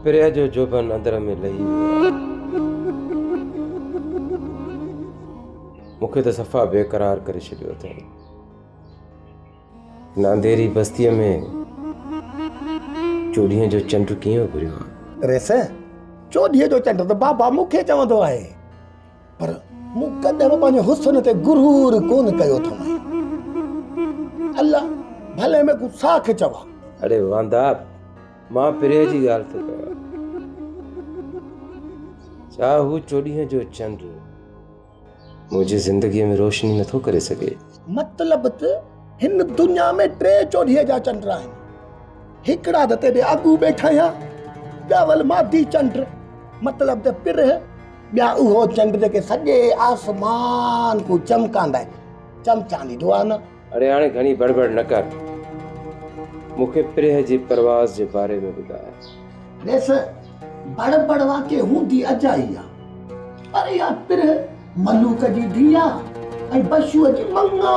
पिरिया जो जोबन अंदर में लही वियो। मूंखे त सफ़ा बेकरार करे छॾियो अथई। नांदेरी बस्तीअ में चोॾीअ जो चंड कीअं घुरियो आहे। रेस चोॾीअ जो चंड त बाबा मूंखे चवंदो आहे, पर मूं कॾहिं बि पंहिंजे हुस्न ते गुरूर कोन कयो अथमि। अल्लाह भले में कुझु साख चवा। अरे वांदा, मां पिरिया जी ॻाल्हि थो कयां। छा हू चोॾीअ जो चंड मुंहिंजी ज़िंदगीअ में रोशनी नथो करे सघे? मतिलब त हिन दुनिया में 3 चोॾीअ जा चंड आहिनि। हिकिड़ा त तेरे अॻु वेठा आहियां, ॿिया वल मादी चंड, मतिलब त पिर, ॿिया उहो चंड जेके सॼे आसमान को चमकांदा आहिनि। चमचांदीदो आहे न। अरे हाणे घणी बड़बड़ न कर, मूंखे पिरिया जी परवाज़ जे बारे में ॿुधाए। रेस बड़बड़ वाके हूंदी अजाई आहे, पर इहा पिर मलूक जी धीउ आहे ऐं बशूअ जी मंगा।